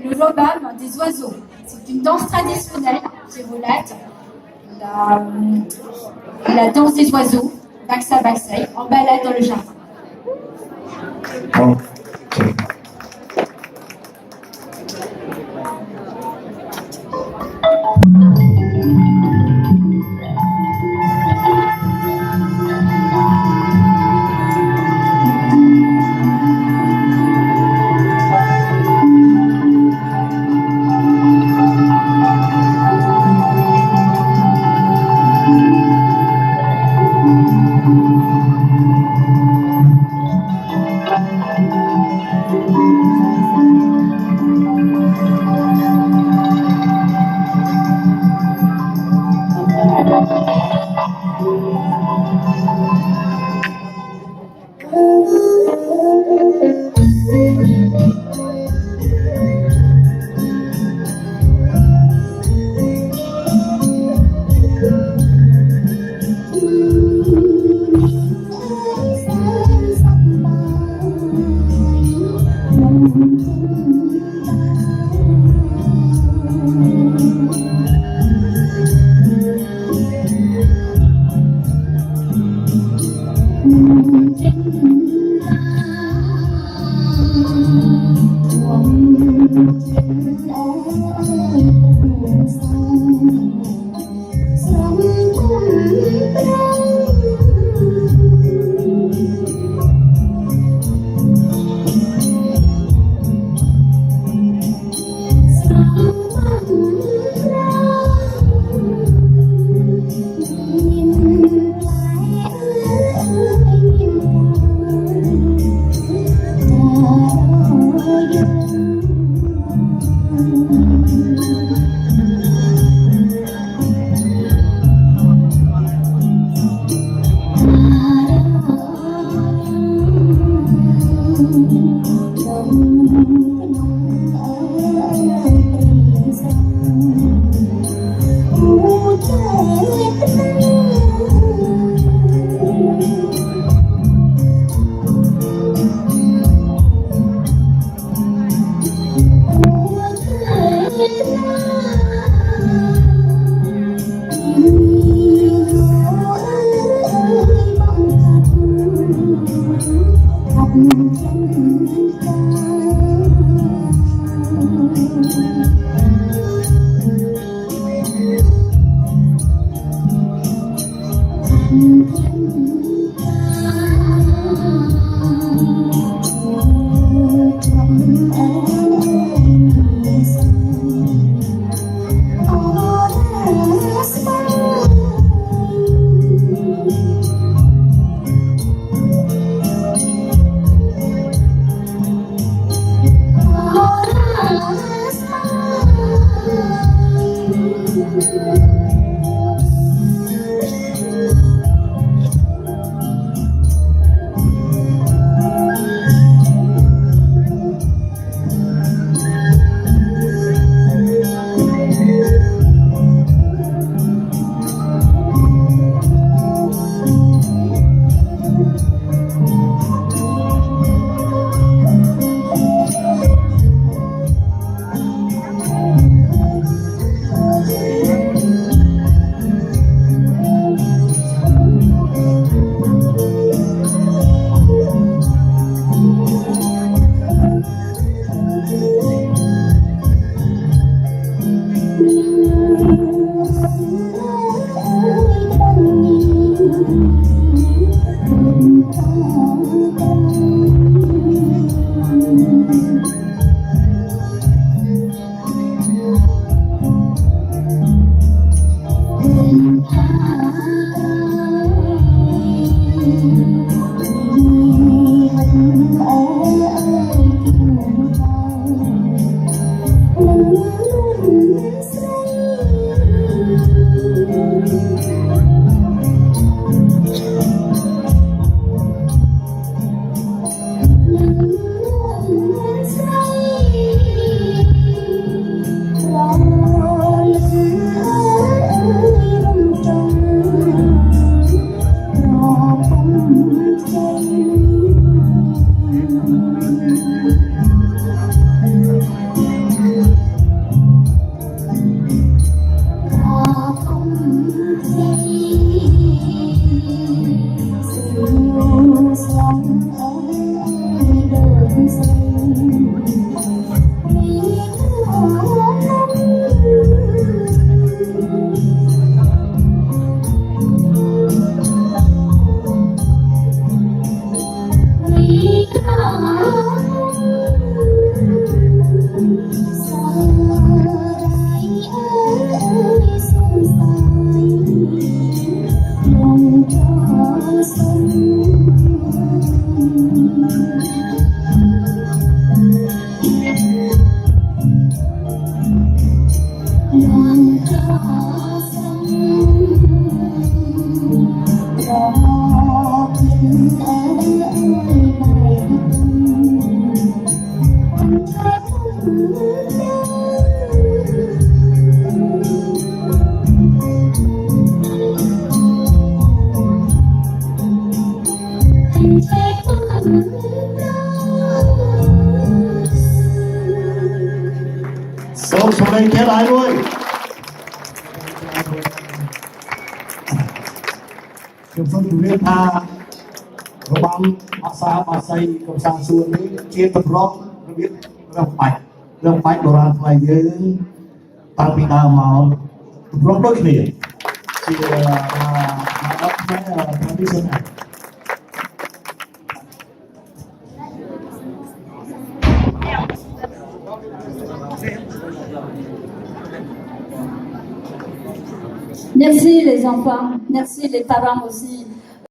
le robam des oiseaux. C'est une danse traditionnelle qui relate la danse des oiseaux, Baksa Baksay, en balade dans le jardin. Ok. សូមសម្លេងទៀតឲ្យមួយខ្ញុំសូមជម្រាបថារបាំអាសាបាសីកំសាន្តសួននេះជាតម្រង់របៀបរំបាច់បុរាណខ្មែរយើងតាំងពីដើមមកតម្រង់ដូចគ្នាជាអត់ខ្មែរtraditional Merci les enfants, merci les parents aussi